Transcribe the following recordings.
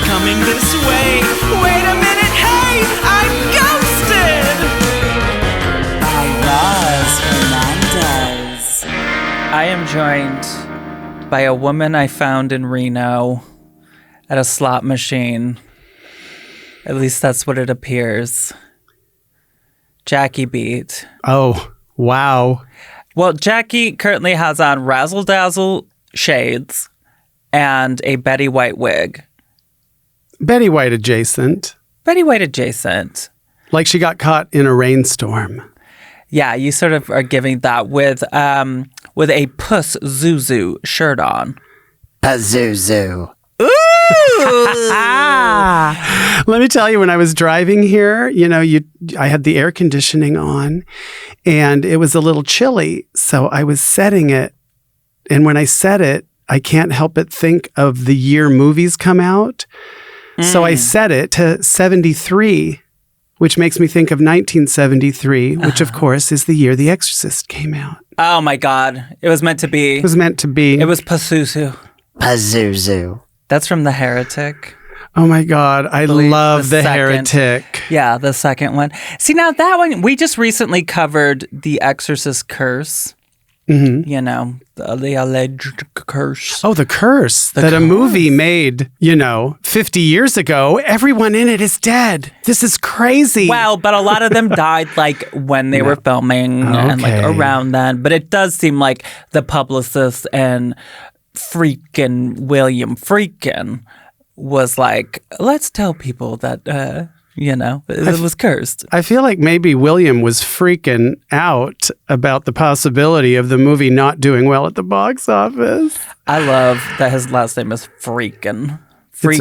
coming this way. Wait a minute, hey, I'm ghosted! By Roz Hernandez. I am joined by a woman I found in Reno at a slot machine. At least that's what it appears. Jackie Beat. Oh, wow. Well, Jackie currently has on razzle-dazzle shades and a Betty White wig. Betty White adjacent. Betty White adjacent. Like she got caught in a rainstorm. Yeah, you sort of are giving that with a Puss Zuzu shirt on. Pazuzu. Let me tell you, when I was driving here, I had the air conditioning on and it was a little chilly. So I was setting it. And when I set it, I can't help but think of the year movies come out. So I set it to 73, which makes me think of 1973, which of course is the year The Exorcist came out. Oh my God. It was meant to be. It was meant to be. It was Pazuzu. Pazuzu. That's from The Heretic. Oh my God. I love The Heretic. Yeah, the second one. See, now that one, we just recently covered The Exorcist Curse. Mm-hmm. You know, the alleged curse. Oh, the curse The that curse. a movie made, 50 years ago. Everyone in it is dead. This is crazy. Well, but a lot of them died like when they were filming and like Okay. around then. But it does seem like the publicist and freaking William Freakin was like, let's tell people that, it was cursed. I feel like maybe William was freaking out about the possibility of the movie not doing well at the box office. I love that his last name is Freakin. It's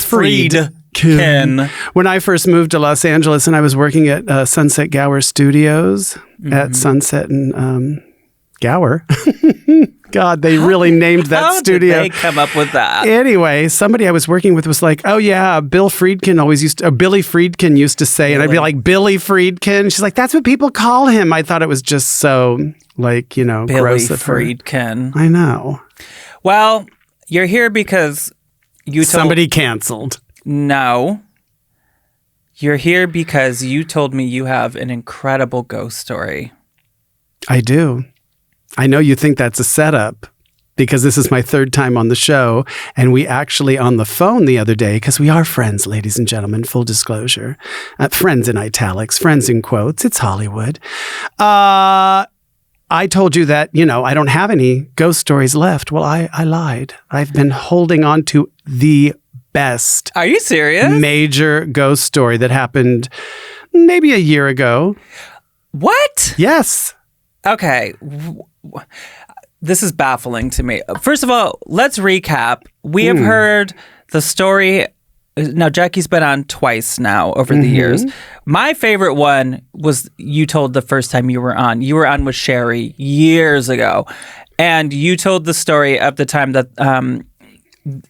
Friedkin. When I first moved to Los Angeles and I was working at Sunset Gower Studios at Sunset and Gower. God, they really named that How studio. did they come up with that? Anyway, somebody I was working with was like, oh yeah, Billy Friedkin used to say, and I'd be like, Billy Friedkin? She's like, that's what people call him. I thought it was just so Billy gross of her. Friedkin. I know. Well, you're here because you told... Somebody canceled. No. You're here because you told me you have an incredible ghost story. I do. I know you think that's a setup because this is my third time on the show, and we actually on the phone the other day, because we are friends, ladies and gentlemen, full disclosure. Friends in italics, friends in quotes. It's Hollywood. I told you that, I don't have any ghost stories left. Well, I lied. I've been holding on to the best. Are you serious? Major ghost story that happened maybe a year ago. What? Yes. Okay. This is baffling to me. First of all, let's recap. We have heard the story. Now, Jackie's been on twice now over the years. My favorite one was you told the first time you were on. You were on with Sherry years ago. And you told the story of the time that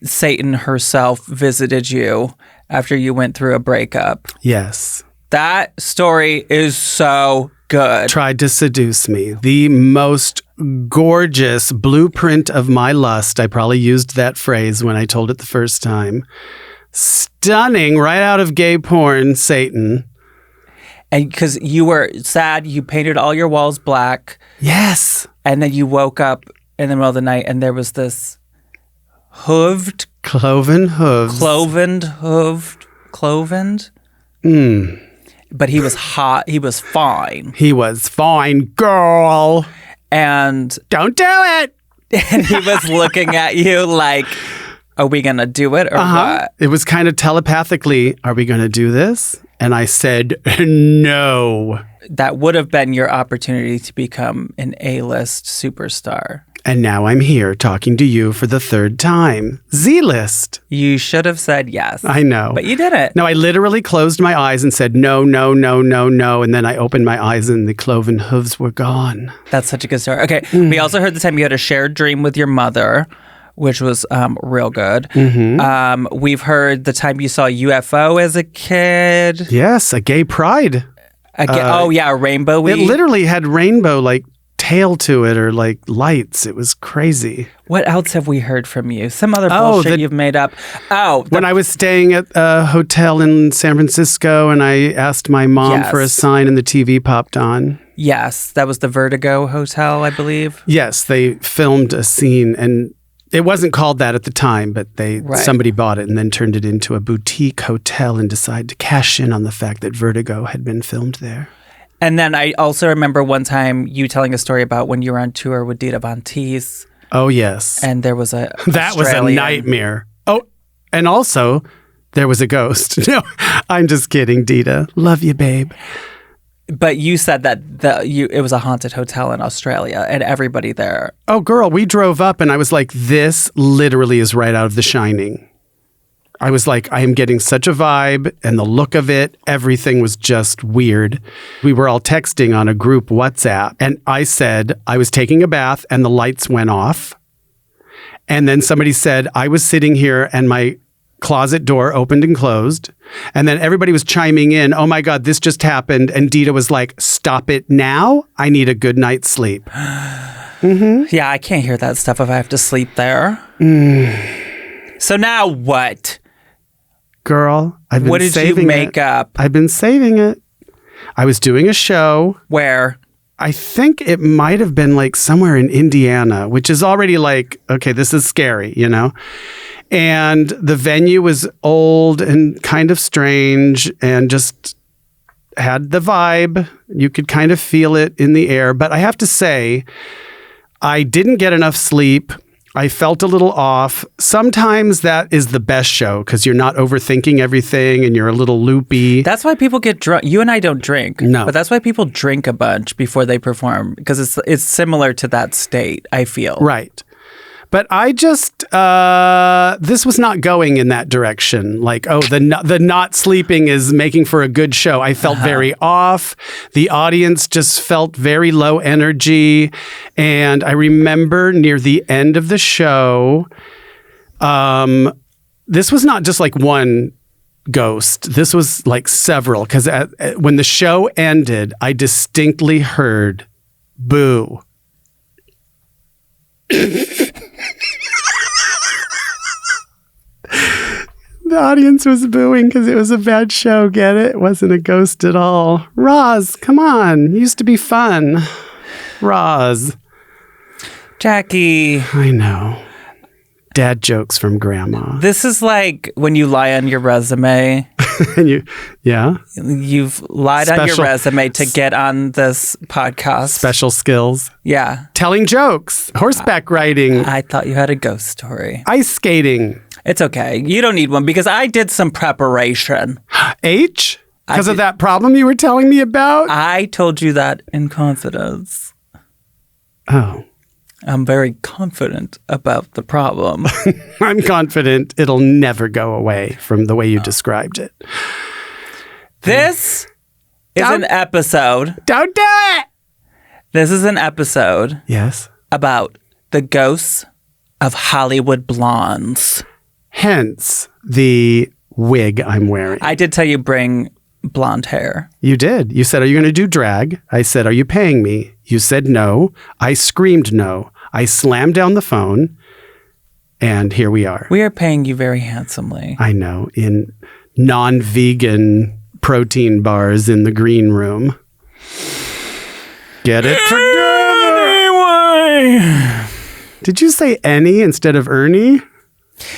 Satan herself visited you after you went through a breakup. Yes. That story is so good. Tried to seduce me. The most gorgeous blueprint of my lust. I probably used that phrase when I told it the first time. Stunning, right out of gay porn, Satan. And because you were sad, you painted all your walls black. Yes. And then you woke up in the middle of the night and there was this cloven hooves. Clovened? But he was hot. He was fine. He was fine, girl. And don't do it. And he was looking at you like, are we going to do it or what? It was kind of telepathically, are we going to do this? And I said, no. That would have been your opportunity to become an A-list superstar. And now I'm here talking to you for the third time. Z-list. You should have said yes. I know. But you didn't. No, I literally closed my eyes and said, no, no, no, no, no. And then I opened my eyes and the cloven hooves were gone. That's such a good story. Okay. We also heard the time you had a shared dream with your mother, which was real good. We've heard the time you saw a UFO as a kid. Yes, a gay pride. A rainbow. It literally had rainbow tail to it or like lights. It was crazy. What else have we heard from you? Some other bullshit you've made up. When I was staying at a hotel in San Francisco and I asked my mom for a sign and the TV popped on. Yes, that was the Vertigo Hotel, I believe. Yes, they filmed a scene and it wasn't called that at the time, but somebody bought it and then turned it into a boutique hotel and decided to cash in on the fact that Vertigo had been filmed there. And then I also remember one time you telling a story about when you were on tour with Dita Von Teese. Oh, yes. And there was a That was a nightmare. Oh, and also there was a ghost. No, I'm just kidding, Dita. Love you, babe. But you said that it was a haunted hotel in Australia and everybody there. Oh, girl, we drove up and I was like, this literally is right out of The Shining. I was like, I am getting such a vibe and the look of it, everything was just weird. We were all texting on a group WhatsApp and I said I was taking a bath and the lights went off. And then somebody said I was sitting here and my closet door opened and closed. And then everybody was chiming in, oh my God, this just happened. And Dita was like, stop it now. I need a good night's sleep. Mm-hmm. Yeah, I can't hear that stuff if I have to sleep there. So now what? Girl, I've been saving it. What did you make up? I've been saving it. I was doing a show. Where? I think it might have been like somewhere in Indiana, which is already like, okay, this is scary, you know? And the venue was old and kind of strange and just had the vibe. You could kind of feel it in the air. But I have to say, I didn't get enough sleep. I felt a little off. Sometimes that is the best show because you're not overthinking everything and you're a little loopy. That's why people get drunk. You and I don't drink. No. But that's why people drink a bunch before they perform because it's similar to that state, I feel. Right. But I just, this was not going in that direction. Like, oh, the not sleeping is making for a good show. I felt very off. The audience just felt very low energy. And I remember near the end of the show, this was not just like one ghost. This was like several. Because when the show ended, I distinctly heard, boo. The audience was booing because it was a bad show. Get it? It wasn't a ghost at all. Roz, come on. Used to be fun. Roz. Jackie. I know. Dad jokes from grandma. This is like when you lie on your resume. And You've lied on your resume to get on this podcast. Special skills. Yeah. Telling jokes. Horseback riding. I thought you had a ghost story. Ice skating. It's okay. You don't need one because I did some preparation. H? Because of that problem you were telling me about? I told you that in confidence. Oh. I'm very confident about the problem. I'm confident it'll never go away from the way you described it. This is an episode. Don't do it! This is an episode. Yes. About the ghosts of Hollywood blondes. Hence the wig I'm wearing. I did tell you bring blonde hair. You did. You said, are you going to do drag? I said, are you paying me? You said no. I screamed no. I slammed down the phone. And here we are. We are paying you very handsomely. I know. In non-vegan protein bars in the green room. Get it together. Anyway. Did you say any instead of Ernie?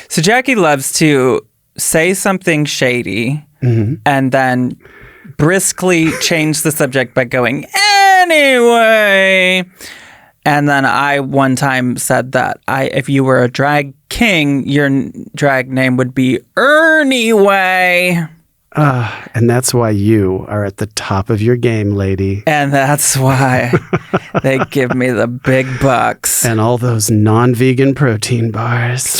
So Jackie loves to say something shady and then briskly change the subject by going, anyway. And then I one time said that if you were a drag king, your drag name would be Ernie Way. And that's why you are at the top of your game, lady. And that's why they give me the big bucks. And all those non-vegan protein bars.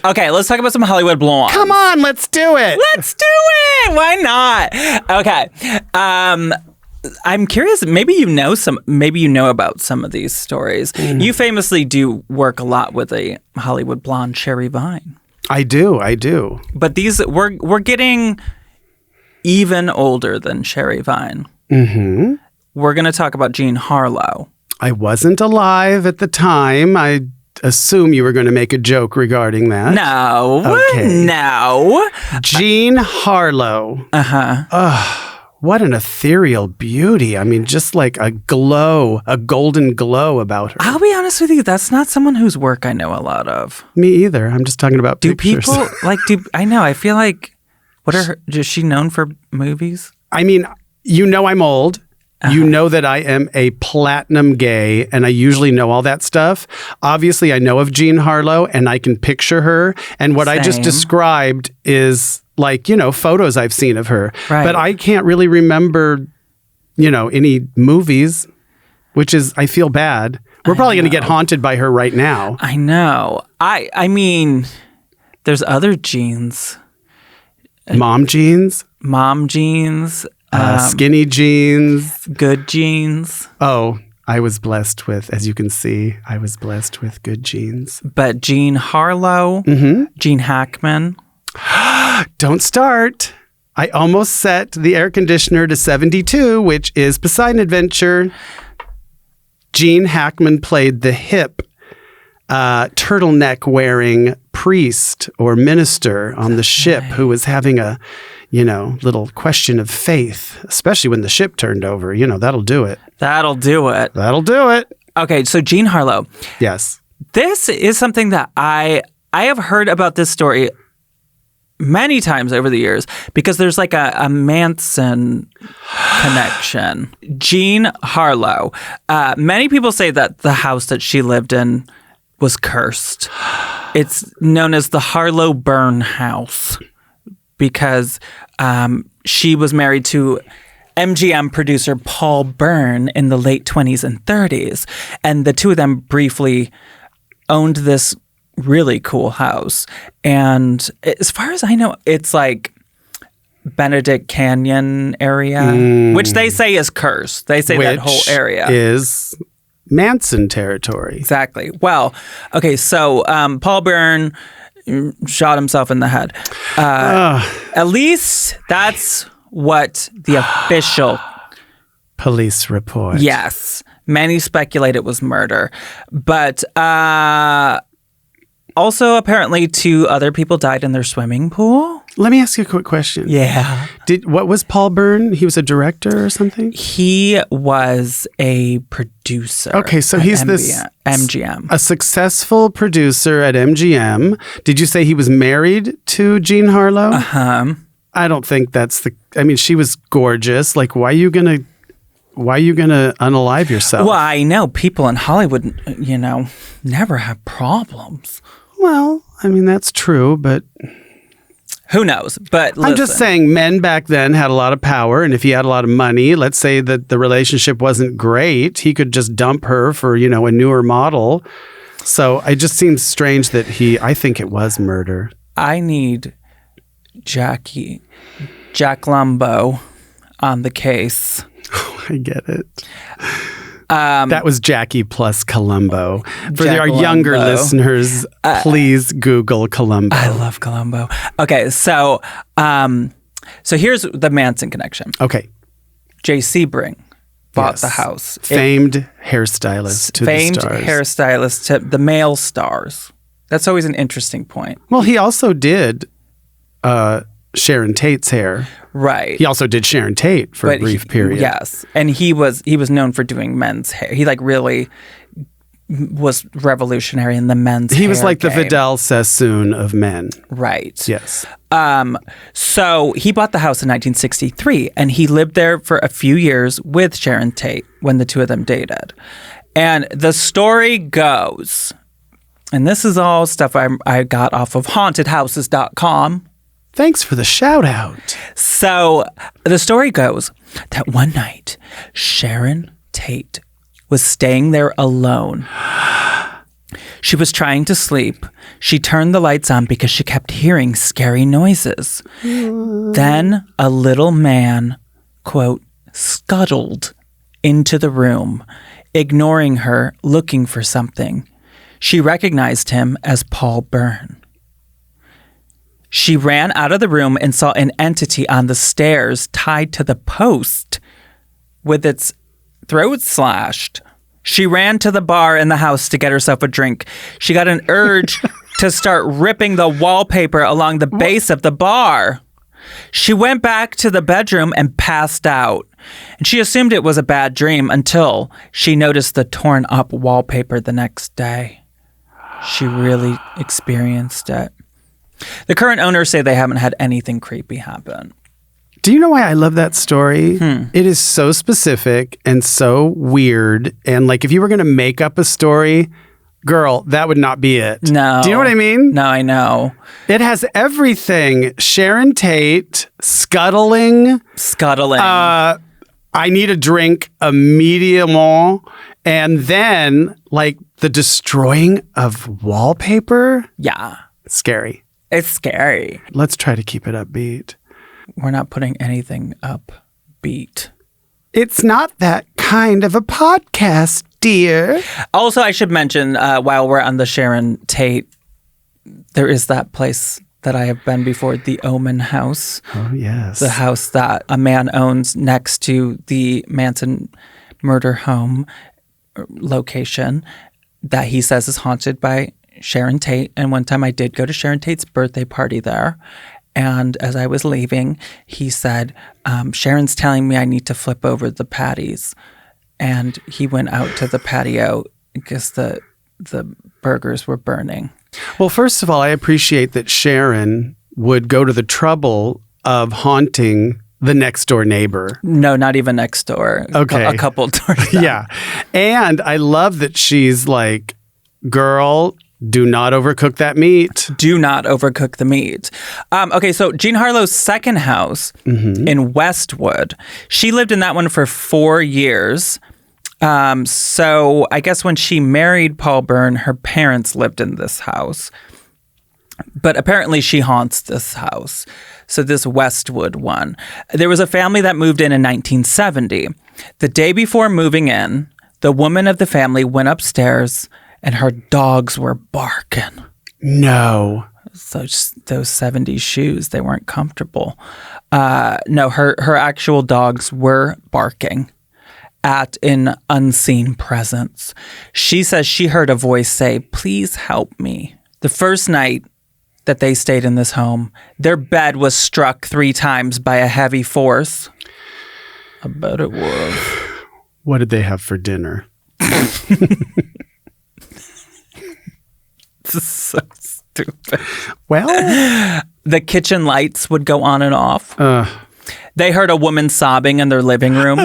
Okay, let's talk about some Hollywood blondes. Come on, let's do it. Let's do it. Why not? Okay. I'm curious, maybe you know about some of these stories. You famously do work a lot with a Hollywood blonde, Sherry Vine. I do. But these we're getting even older than Sherry Vine. Mm-hmm. We're going to talk about Jean Harlow. I wasn't alive at the time. I assume you were going to make a joke regarding that. No. Okay. No. Jean Harlow. What an ethereal beauty. I mean, just like a glow, a golden glow about her. I'll be honest with you, that's not someone whose work I know a lot of. Me either. I'm just talking about Do pictures. people I know, I feel like is she known for movies? I mean, you know I'm old. You know that I am a platinum gay, and I usually know all that stuff. Obviously, I know of Jean Harlow, and I can picture her. And what I just Same. described is like, photos I've seen of her. Right. But I can't really remember, any movies, which is, I feel bad. We're probably going to get haunted by her right now. I know. I mean, there's other genes. Mom jeans, Mom genes. skinny jeans. Good genes. Oh, I was blessed with, as you can see, I was blessed with good genes. But Jean Harlow, Gene Hackman. Don't start. I almost set the air conditioner to 72, which is Poseidon Adventure. Gene Hackman played the hip, turtleneck-wearing priest or minister on the ship who was having a, little question of faith, especially when the ship turned over. That'll do it. That'll do it. That'll do it. Okay, so Jean Harlow. Yes. This is something that I have heard about this story many times over the years because there's like a Manson connection. Jean Harlow. Many people say that the house that she lived in was cursed. It's known as the Harlow Burn House because she was married to MGM producer Paul Byrne in the late 20s and 30s. And the two of them briefly owned this really cool house. And as far as I know, it's like Benedict Canyon area, which they say is cursed. They say that whole area is Manson territory. Exactly. Well, okay, so Paul Byrne shot himself in the head. At least that's what the official police report. Yes. Many speculate it was murder. But also, apparently, 2 other people died in their swimming pool. Let me ask you a quick question. Yeah. What was Paul Byrne? He was a director or something? He was a producer. Okay, so at he's this MGM. A successful producer at MGM. Did you say he was married to Jean Harlow? I don't think that's she was gorgeous. Like, why are you gonna unalive yourself? Well, I know people in Hollywood, never have problems. Well, that's true, but who knows? But listen. I'm just saying men back then had a lot of power, and if he had a lot of money, let's say that the relationship wasn't great, he could just dump her for, a newer model. So it just seems strange that I think it was murder. I need Jack Lumbo on the case. I get it. That was Jackie plus Columbo. For our younger listeners, please Google Columbo. I love Columbo. Okay, so here's the Manson connection. Okay. Jay Sebring bought the house. Famed hairstylist to the stars. Famed hairstylist to the male stars. That's always an interesting point. Well, he also did Sharon Tate's hair. Right. He also did Sharon Tate for a brief period. Yes. And he was known for doing men's hair. He really was revolutionary in the men's hair. He was like game. the Vidal Sassoon of men. Right. Yes. So he bought the house in 1963 and he lived there for a few years with Sharon Tate when the two of them dated. And the story goes, and this is all stuff I got off of hauntedhouses.com. Thanks for the shout out. So the story goes that one night, Sharon Tate was staying there alone. She was trying to sleep. She turned the lights on because she kept hearing scary noises. Then a little man, quote, scuttled into the room, ignoring her, looking for something. She recognized him as Paul Byrne. She ran out of the room and saw an entity on the stairs tied to the post with its throat slashed She ran to the bar in the house to get herself a drink. She got an urge to start ripping the wallpaper along the base of the bar. She went back to the bedroom and passed out. And she assumed it was a bad dream until she noticed the torn up wallpaper the next day. She really experienced it. The current owners say they haven't had anything creepy happen. Do you know why I love that story? It is so specific and so weird. And like, if you were going to make up a story, girl, that would not be it. No. Do you know what I mean? No, I know. It has everything. Sharon Tate, scuttling. I need a drink immediately. And then like the destroying of wallpaper. Yeah. Scary. It's scary. Let's try to keep it upbeat. We're not putting anything upbeat. It's not that kind of a podcast, dear. Also, I should mention, while we're on the Sharon Tate, there is that place that I have been before, the Omen House. Oh, yes. The house that a man owns next to the Manson murder home location that he says is haunted by Sharon Tate. And one time I did go to Sharon Tate's birthday party there. And as I was leaving, he said, Sharon's telling me I need to flip over the patties. And he went out to the patio because the burgers were burning. Well, first of all, I appreciate that Sharon would go to the trouble of haunting the next door neighbor. No, not even next door. Okay. A couple doors down. Yeah. And I love that she's like, girl, do not overcook that meat. Do not overcook the meat. Okay, so Jean Harlow's second house in Westwood, she lived in that one for 4 years. So I guess when she married Paul Byrne, her parents lived in this house. But apparently she haunts this house. So this Westwood one. There was a family that moved in 1970. The day before moving in, the woman of the family went upstairs and her dogs were barking. No. So those 70s shoes, they weren't comfortable. No, her actual dogs were barking at an unseen presence. She says she heard a voice say, "Please help me." The first night that they stayed in this home, their bed was struck 3 times by a heavy force. I bet it was. What did they have for dinner? This is so stupid. Well, the kitchen lights would go on and off. They heard a woman sobbing in their living room.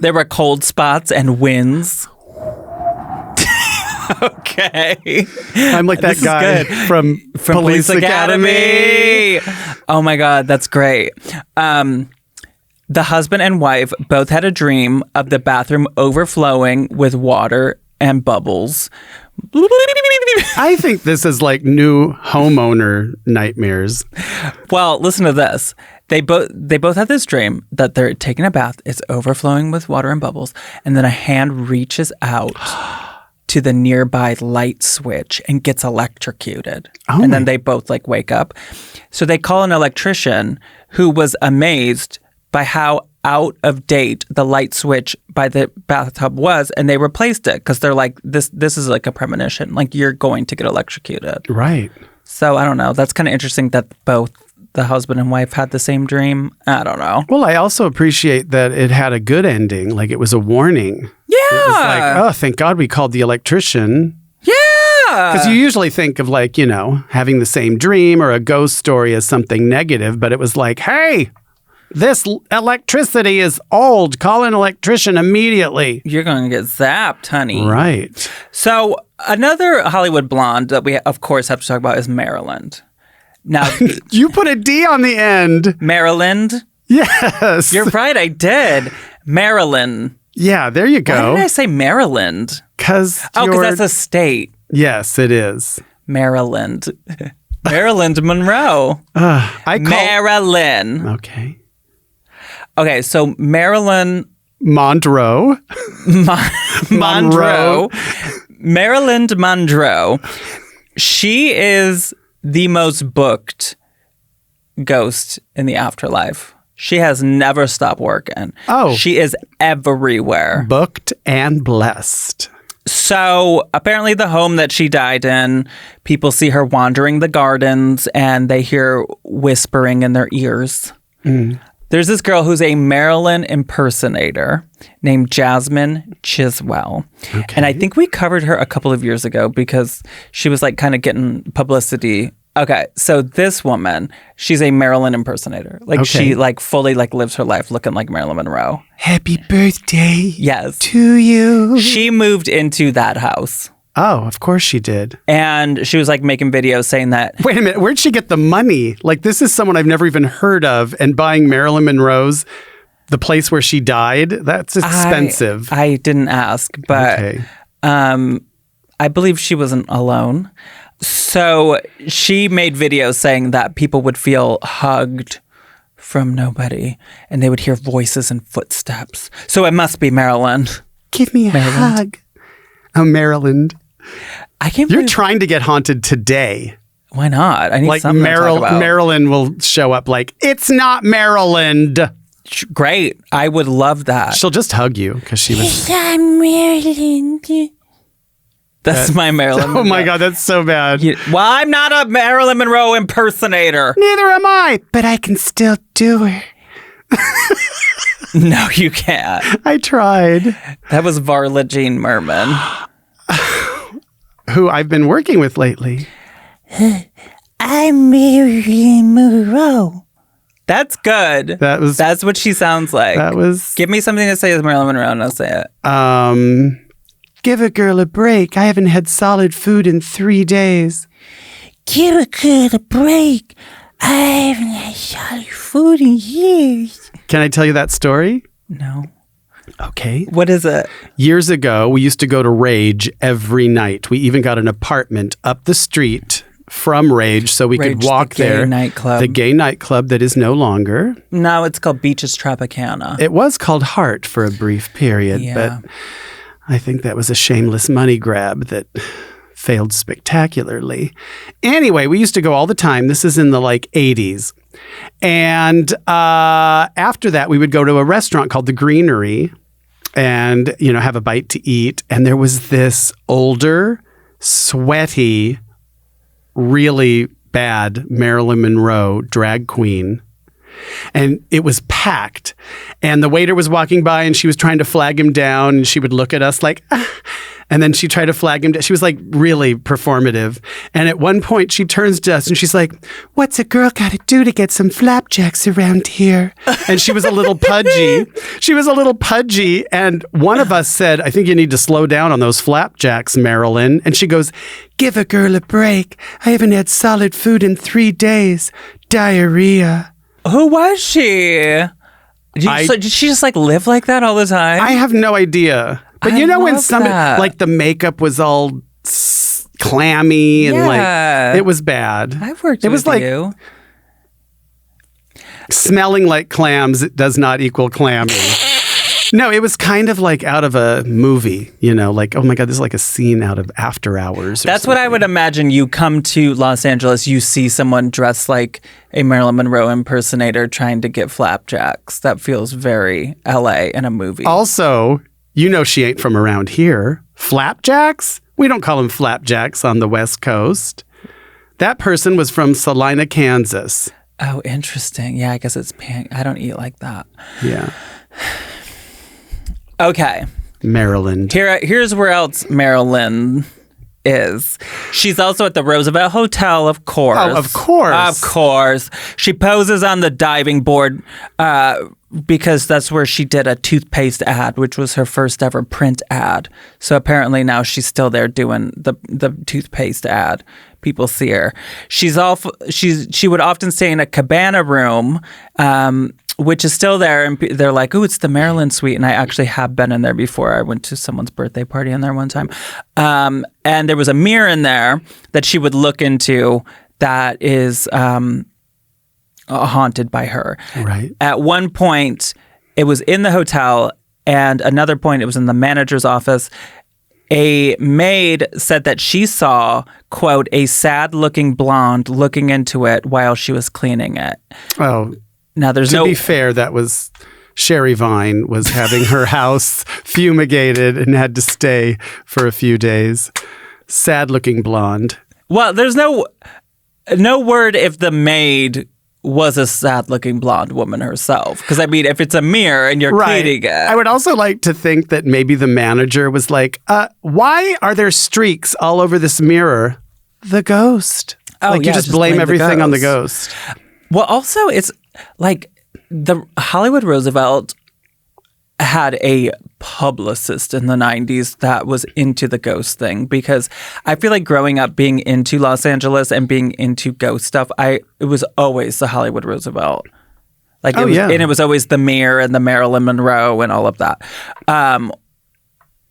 There were cold spots and winds. Okay. I'm like that This is guy good. from Police Academy. Oh my God, that's great. The husband and wife both had a dream of the bathroom overflowing with water and bubbles. I think this is like new homeowner nightmares. Well, listen to this. They both had this dream that they're taking a bath. It's overflowing with water and bubbles. And then a hand reaches out to the nearby light switch and gets electrocuted. Oh and then they both like wake up. So they call an electrician who was amazed by how out of date the light switch by the bathtub was, and they replaced it because they're like, this is like a premonition. Like, you're going to get electrocuted. Right. So I don't know. That's kind of interesting that both the husband and wife had the same dream. I don't know. Well, I also appreciate that it had a good ending. Like, it was a warning. Yeah. It was like, oh, thank God we called the electrician. Yeah. Because you usually think of like, having the same dream or a ghost story as something negative, but it was like, hey, this electricity is old. Call an electrician immediately. You're going to get zapped, honey. Right. So another Hollywood blonde that we, of course, have to talk about is Marilyn. Now, You put a D on the end. Marilyn. Yes. You're right, I did. Marilyn. Yeah, there you Why go. did I say Maryland? Because Because that's a state. Yes, it is. Maryland. Marilyn Monroe. Marilyn. Okay. Okay, so Marilyn Monroe. Monroe. Marilyn Monroe. She is the most booked ghost in the afterlife. She has never stopped working. Oh. She is everywhere. Booked and blessed. So apparently the home that she died in, people see her wandering the gardens and they hear whispering in their ears. There's this girl who's a Marilyn impersonator named Jasmine Chiswell. Okay. And I think we covered her a couple of years ago because she was like kind of getting publicity. Okay, so this woman, she's a Marilyn impersonator. Like she like fully like lives her life looking like Marilyn Monroe. Happy birthday. Yes. To you. She moved into that house. Oh, of course she did. And she was like making videos saying that. Wait a minute. Where'd she get the money? Like, this is someone I've never even heard of, and buying Marilyn Monroe's, the place where she died, that's expensive. I didn't ask, but I believe she wasn't alone. So she made videos saying that people would feel hugged from nobody and they would hear voices and footsteps. So it must be Marilyn. Give me a hug. Oh, Maryland. I can't You're believe... trying to get haunted today. Why not? I need like something to talk about. Maryland will show up like, it's not Maryland. Great. I would love that. She'll just hug you because she was... It's not Maryland. That's my Marilyn Monroe. Oh my God, that's so bad. Well, I'm not a Marilyn Monroe impersonator. Neither am I, but I can still do her. No, you can't. I tried. That was Varla Jean Merman. Who I've been working with lately. I'm Marilyn Monroe. That's good. That's what she sounds like. That was... Give me something to say as Marilyn Monroe and I'll say it. Give a girl a break. I haven't had solid food in 3 days. Give a girl a break. I haven't had solid food in years. Can I tell you that story? No. Okay. What is it? Years ago, we used to go to Rage every night. We even got an apartment up the street from Rage so we could walk the gay there. Nightclub. The gay nightclub that is no longer. No, it's called Beaches Tropicana. It was called Heart for a brief period, but I think that was a shameless money grab that failed spectacularly. Anyway, we used to go all the time. This is in the 80s. And after that, we would go to a restaurant called The Greenery and, have a bite to eat. And there was this older, sweaty, really bad Marilyn Monroe drag queen. And it was packed. And the waiter was walking by and she was trying to flag him down. And she would look at us like, ah. And then she tried to flag him down. She was like really performative. And at one point she turns to us and she's like, what's a girl got to do to get some flapjacks around here? And she was a little pudgy. And one of us said, I think you need to slow down on those flapjacks, Marilyn. And she goes, give a girl a break. I haven't had solid food in 3 days. Diarrhea. Who was she? Did she just live like that all the time? I have no idea. But when somebody, the makeup was all clammy and it was bad. I've worked with you. Smelling like clams does not equal clammy. No, it was kind of like out of a movie, oh my God, this is like a scene out of After Hours. That's what I would imagine. You come to Los Angeles, you see someone dressed like a Marilyn Monroe impersonator trying to get flapjacks. That feels very LA in a movie. Also, she ain't from around here. Flapjacks? We don't call them flapjacks on the West Coast. That person was from Salina, Kansas. Oh, interesting. Yeah, I guess it's I don't eat like that. Yeah. Okay. Maryland. Here's where else Marilyn is. She's also at the Roosevelt Hotel, of course. Oh, of course. Of course. She poses on the diving board because that's where she did a toothpaste ad, which was her first ever print ad. So apparently now she's still there doing the toothpaste ad. People see her. She would often stay in a cabana room, which is still there, and they're like, "Ooh, it's the Marilyn Suite." And I actually have been in there before. I went to someone's birthday party in there one time, and there was a mirror in there that she would look into that is haunted by her. Right. At one point, it was in the hotel, and another point, it was in the manager's office. A maid said that she saw, quote, a sad-looking blonde looking into it while she was cleaning it. Oh, Now, there's To be fair, that was Sherry Vine was having her house fumigated and had to stay for a few days. Sad-looking blonde. Well, there's no word if the maid was a sad-looking blonde woman herself. Because, I mean, if it's a mirror and you're cleaning it. I would also like to think that maybe the manager was like, why are there streaks all over this mirror? The ghost. Oh, like, yeah, you just blame everything on the ghost. Well, also, it's like the Hollywood Roosevelt had a publicist in the 90s that was into the ghost thing, because I feel like growing up being into Los Angeles and being into ghost stuff, it was always the Hollywood Roosevelt. Like, and it was always the Mirror and the Marilyn Monroe and all of that.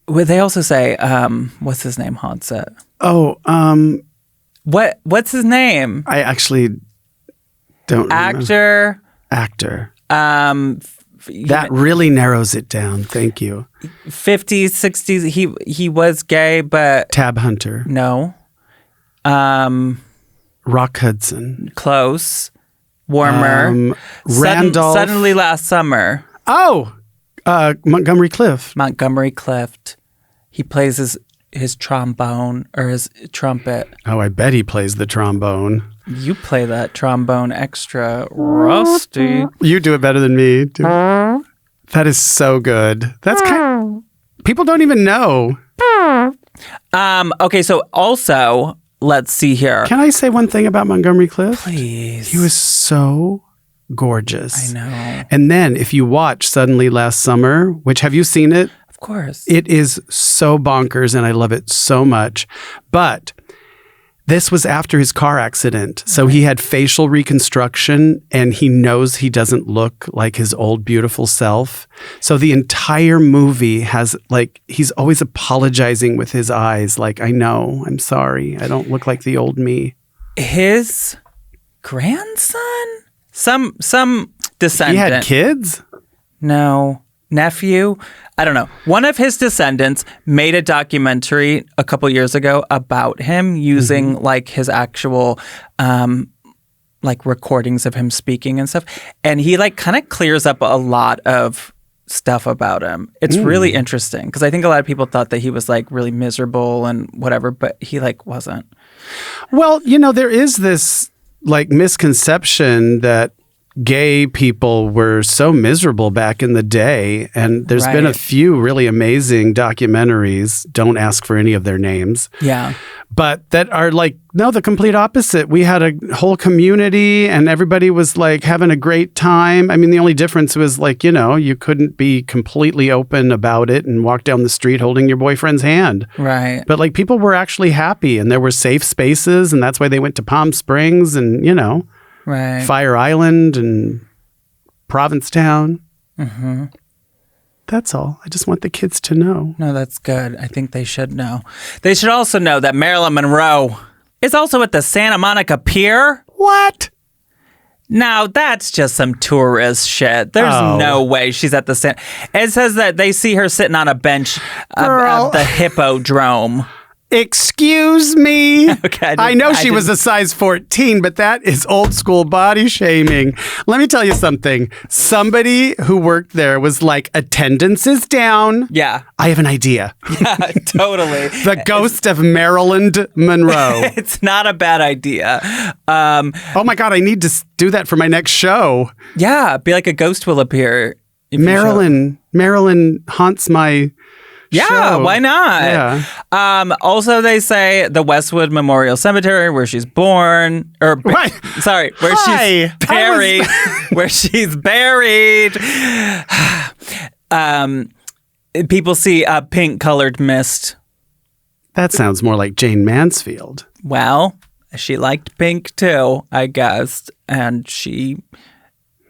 They also say, what's his name haunts it? What's his name? I actually don't remember. Actor. That really narrows it down. Thank you. 50s, 60s. He was gay, but Tab Hunter. No. Rock Hudson. Close. Warmer. Randolph. Suddenly Last Summer. Oh, Montgomery Clift. Montgomery Clift. He plays his trombone or his trumpet. Oh, I bet he plays the trombone. You play that trombone extra rusty. You do it better than me. That is so good. That's people don't even know. Okay, so also, let's see here. Can I say one thing about Montgomery Clift? Please. He was so gorgeous. I know. And then if you watch Suddenly Last Summer, which have you seen it? Of course. It is so bonkers and I love it so much. But this was after his car accident. So he had facial reconstruction and he knows he doesn't look like his old beautiful self. So the entire movie has he's always apologizing with his eyes. Like, I know, I'm sorry. I don't look like the old me. His grandson? Some descendant. He had kids? No. Nephew? I don't know. One of his descendants made a documentary a couple years ago about him using his actual recordings of him speaking and stuff. And he kind of clears up a lot of stuff about him. It's really interesting because I think a lot of people thought that he was really miserable and whatever, but he wasn't. Well, there is this misconception that gay people were so miserable back in the day. And there's been a few really amazing documentaries, don't ask for any of their names. Yeah. But that are no, the complete opposite. We had a whole community and everybody was having a great time. I mean, the only difference was you couldn't be completely open about it and walk down the street holding your boyfriend's hand. Right. But people were actually happy and there were safe spaces and that's why they went to Palm Springs and, Right. Fire Island and Provincetown. Mm-hmm. That's all. I just want the kids to know. No, that's good. I think they should know. They should also know that Marilyn Monroe is also at the Santa Monica Pier. What? Now, that's just some tourist shit. There's no way she's at the Santa... It says that they see her sitting on a bench at the Hippodrome. Excuse me. Okay, I know she was a size 14, but that is old school body shaming. Let me tell you something. Somebody who worked there was attendance is down. Yeah. I have an idea. Yeah, totally. The ghost of Marilyn Monroe. It's not a bad idea. Oh my God, I need to do that for my next show. Yeah, be like a ghost will appear. Marilyn haunts my... Yeah, show. Why not? Yeah. Also, they say the Westwood Memorial Cemetery, where she's born, or right. Sorry, where she's buried, where she's buried. People see a pink-colored mist. That sounds more like Jane Mansfield. Well, she liked pink too, I guess, and she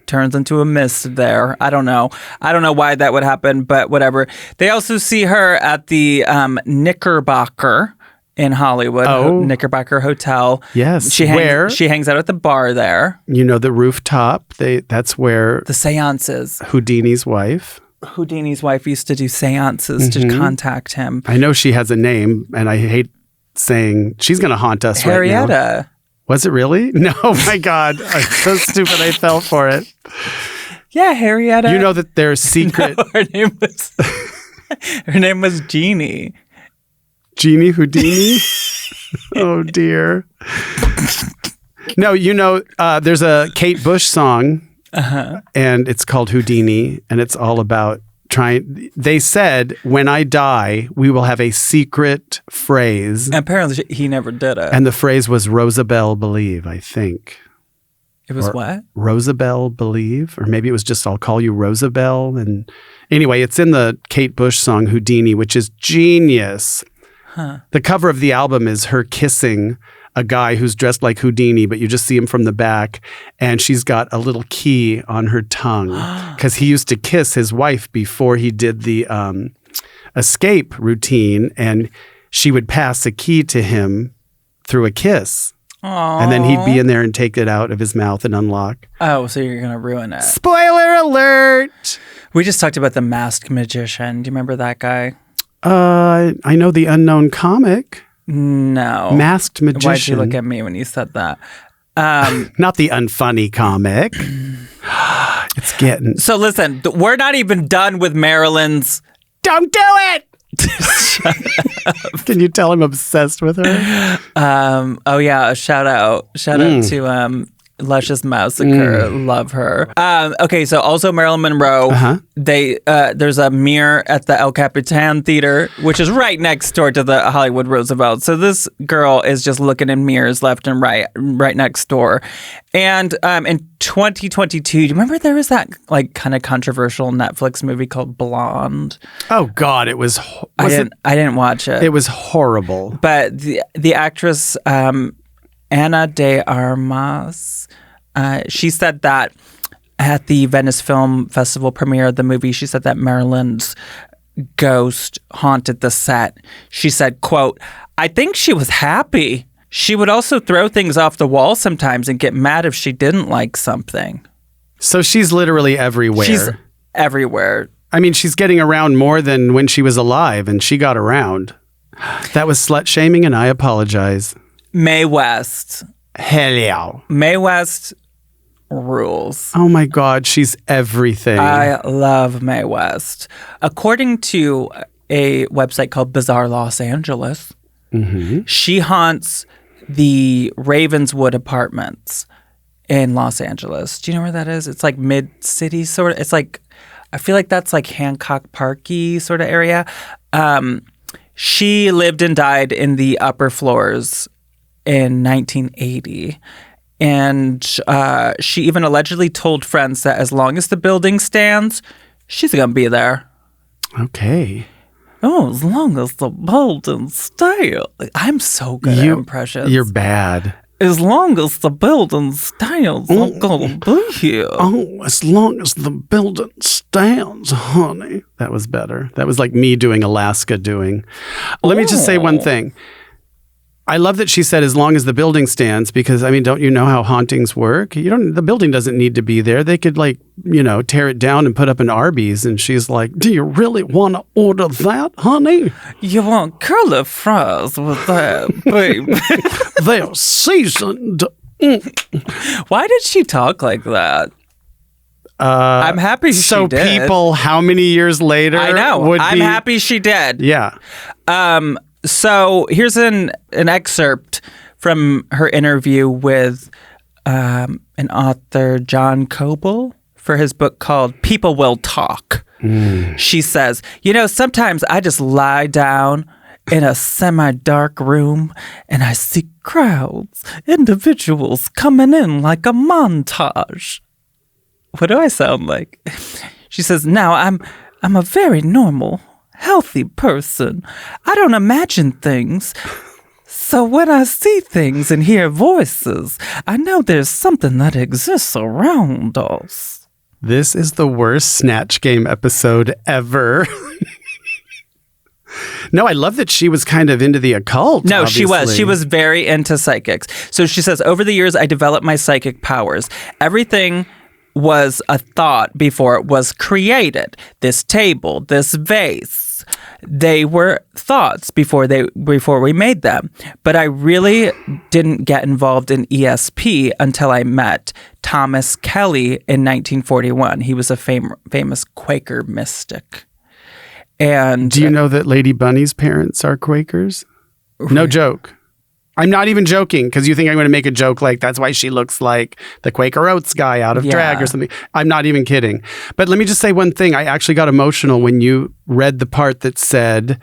turns into a mist there. I don't know why that would happen, but whatever. They also see her at the Knickerbocker in Hollywood, Knickerbocker Hotel. Yes. She hangs out at the bar there. The rooftop. That's where the seances. Houdini's wife used to do seances to contact him. I know she has a name, and I hate saying she's going to haunt us right now. Harrietta. Was it really? No, my God. I'm so stupid I fell for it. Yeah, Harrietta. You know that there's secret... No, her name was Jeannie. Jeannie Houdini? Oh, dear. No, you know, there's a Kate Bush song, and it's called Houdini, and it's all about trying... They said, when I die, we will have a secret phrase. And apparently, he never did it. And the phrase was Rosabelle Believe, I think. It was what? Rosabelle Believe, or maybe it was just I'll call you Rosabelle. And anyway, it's in the Kate Bush song Houdini, which is genius. Huh. The cover of the album is her kissing a guy who's dressed like Houdini, but you just see him from the back, and she's got a little key on her tongue because he used to kiss his wife before he did the escape routine, and she would pass a key to him through a kiss. Aww. And then he'd be in there and take it out of his mouth and unlock. Oh, so you're going to ruin it. Spoiler alert! We just talked about the masked magician. Do you remember that guy? I know the unknown comic. No. Masked magician. Why'd you look at me when you said that? Not the unfunny comic. It's getting... So listen, we're not even done with Marilyn's... Don't do it! Can you tell I'm obsessed with her? Oh yeah, shout out to Luscious Massacre. Love her. Okay, so also Marilyn Monroe. There's a mirror at the El Capitan Theater, which is right next door to the Hollywood Roosevelt. So this girl is just looking in mirrors left and right next door. And in 2022, do you remember there was that like kind of controversial Netflix movie called Blonde? Oh God, it was. I didn't watch it. It was horrible. But the actress Ana de Armas, she said that at the Venice Film Festival premiere of the movie, she said that Marilyn's ghost haunted the set. She said, quote, "I think she was happy. She would also throw things off the wall sometimes and get mad if she didn't like something." So she's literally everywhere. She's everywhere. I mean, she's getting around more than when she was alive, and she got around. That was slut shaming, and I apologize. Mae West. Hell yeah. Mae West rules. Oh my God, she's everything. I love Mae West. According to a website called Bizarre Los Angeles, she haunts the Ravenswood Apartments in Los Angeles. Do you know where that is? It's like mid-city sort of. It's like, I feel like that's like Hancock Parky sort of area. She lived and died in the upper floors in 1980. And she even allegedly told friends that as long as the building stands, she's going to be there. Okay. Oh, as long as the building stays. I'm so good at impressions. You're bad. As long as the building stands, I'm going to be here. Oh, as long as the building stands, honey. That was better. That was like me doing Alaska doing. Let me just say one thing. I love that she said as long as the building stands, because I mean, don't you know how hauntings work? The building doesn't need to be there. They could tear it down and put up an Arby's. And she's like, do you really want to order that, honey? You want curly fries with that, babe? They're seasoned. Why did she talk like that? I'm happy she did. So people, how many years later? I know. I'm happy she did. Yeah. So here's an excerpt from her interview with an author, John Coble, for his book called People Will Talk. She says, sometimes I just lie down in a semi-dark room and I see crowds, individuals coming in like a montage. What do I sound like? She says, now I'm a very normal, healthy person. I don't imagine things. So when I see things and hear voices, I know there's something that exists around us. This is the worst Snatch Game episode ever. No, I love that she was kind of into the occult. No, obviously. she was. She was very into psychics. So she says, over the years, I developed my psychic powers. Everything was a thought before it was created. This table, this vase. they were thoughts before we made them. But I really didn't get involved in ESP until I met Thomas Kelly in 1941. He was a famous Quaker mystic. And do you know that Lady Bunny's parents are Quakers? No joke. I'm not even joking, because you think I'm going to make a joke like that's why she looks like the Quaker Oats guy out of drag or something. I'm not even kidding. But let me just say one thing. I actually got emotional when you read the part that said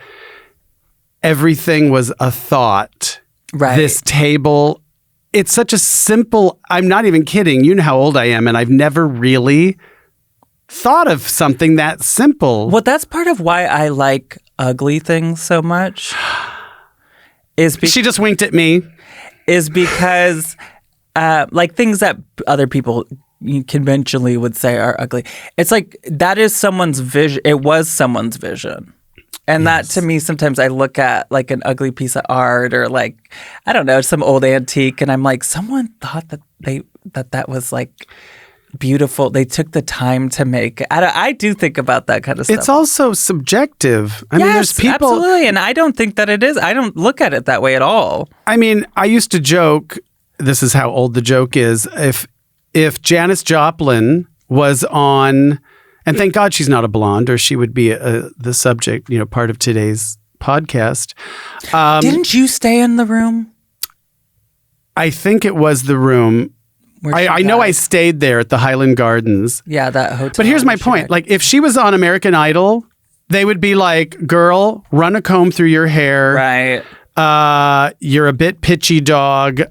everything was a thought. Right. This table, it's such a simple, I'm not even kidding. You know how old I am, and I've never really thought of something that simple. Well, that's part of why I like ugly things so much. She just winked at me. Is because like things that other people conventionally would say are ugly. It's like that is someone's vision. It was someone's vision. And that to me, sometimes I look at like an ugly piece of art or like, I don't know, some old antique. And I'm like, someone thought that that was like beautiful. They took the time to make it. I do think about that kind of stuff. It's also subjective. I mean, there's people. Absolutely. And I don't think that it is. I don't look at it that way at all. I mean, I used to joke, this is how old the joke is, if Janis Joplin was on, and thank God she's not a blonde, or she would be the subject, part of today's podcast. Didn't you stay in the room? I think it was the room. I know I stayed there at the Highland Gardens. Yeah, that hotel. But here's my point. Like, if she was on American Idol, they would be like, girl, run a comb through your hair. Right. You're a bit pitchy dog.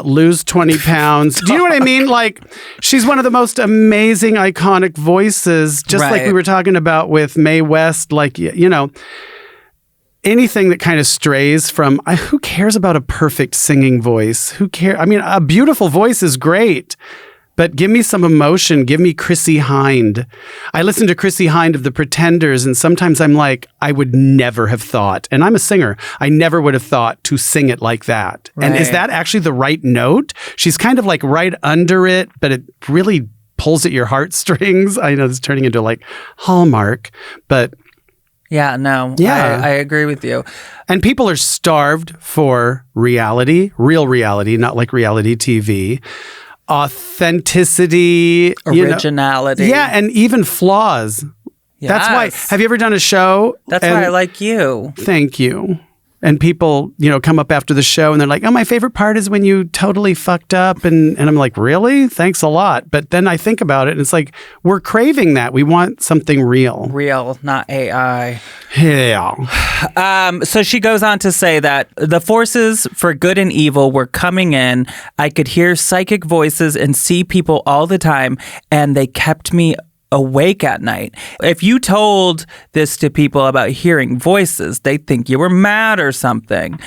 Lose 20 pounds. Do you know what I mean? Like, she's one of the most amazing, iconic voices, just like we were talking about with Mae West. Like, anything that kind of strays from, who cares about a perfect singing voice? Who cares? I mean, a beautiful voice is great, but give me some emotion. Give me Chrissie Hynde. I listen to Chrissie Hynde of The Pretenders, and sometimes I'm like, I would never have thought, and I'm a singer, I never would have thought to sing it like that. Right. And is that actually the right note? She's kind of like right under it, but it really pulls at your heartstrings. I know this is turning into like Hallmark, but... Yeah, no, I agree with you. And people are starved for reality, real reality, not like reality TV, authenticity, originality. And even flaws. Yes. That's why, have you ever done a show? That's why I like you. Thank you. And people, come up after the show and they're like, oh, my favorite part is when you totally fucked up. And I'm like, really? Thanks a lot. But then I think about it and it's like, we're craving that. We want something real. Real, not AI. Yeah. So she goes on to say that the forces for good and evil were coming in. I could hear psychic voices and see people all the time, and they kept me awake at night. If you told this to people about hearing voices, they'd think you were mad or something.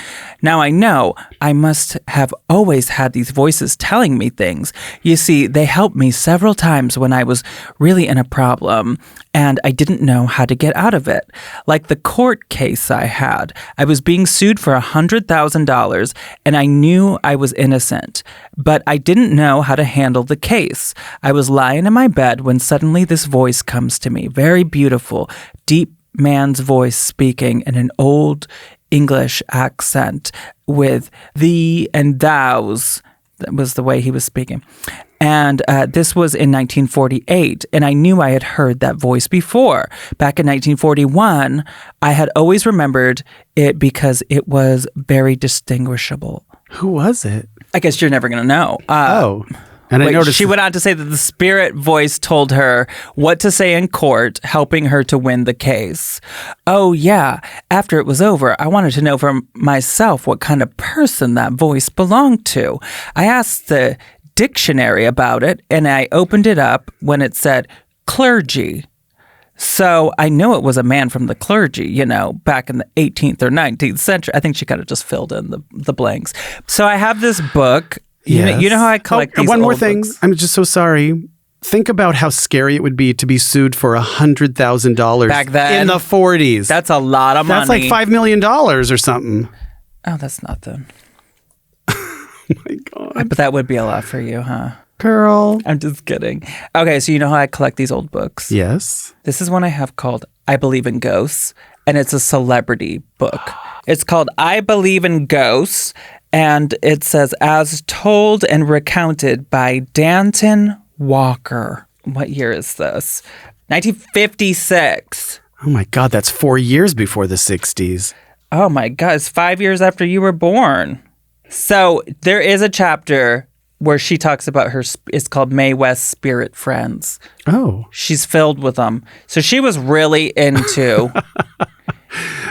Now I know I must have always had these voices telling me things. You see, they helped me several times when I was really in a problem and I didn't know how to get out of it. Like the court case I had. I was being sued for $100,000 and I knew I was innocent, but I didn't know how to handle the case. I was lying in my bed when suddenly this voice comes to me, very beautiful, deep man's voice speaking in an old English accent with thee and thous. That was the way he was speaking. And this was in 1948, and I knew I had heard that voice before. Back in 1941, I had always remembered it because it was very distinguishable. Who was it? I guess you're never going to know. And I noticed she went on to say that the spirit voice told her what to say in court, helping her to win the case. Oh, yeah. After it was over, I wanted to know for myself what kind of person that voice belonged to. I asked the dictionary about it, and I opened it up when it said clergy. So I know it was a man from the clergy, back in the 18th or 19th century. I think she kind of just filled in the blanks. So I have this book. Yes. You know how I collect these one more old thing. books? I'm just so sorry. Think about how scary it would be to be sued for $100,000 back then in the 40s. That's a lot of money. That's like $5 million or something. Oh, that's nothing. Oh my God. But that would be a lot for you, huh? Girl. I'm just kidding. Okay, so you know how I collect these old books? Yes. This is one I have called I Believe in Ghosts. and it's a celebrity book. It's called I Believe in Ghosts, and it says, as told and recounted by Danton Walker. What year is this? 1956. Oh my God, that's 4 years before the 60s. Oh my God, it's 5 years after you were born. So there is a chapter where she talks about it's called Mae West Spirit Friends. Oh. She's filled with them. So she was really into...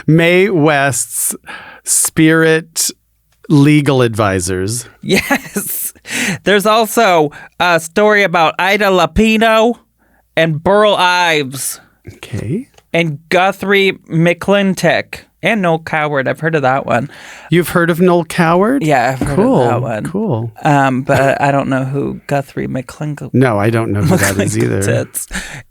Mae West's spirit legal advisors. Yes. There's also a story about Ida Lupino and Burl Ives. Okay. And Guthrie McClintock. And Noel Coward. I've heard of that one. You've heard of Noel Coward? Yeah, I've heard of that one. Cool. But I don't know who Guthrie McClintock No, I don't know who that is either.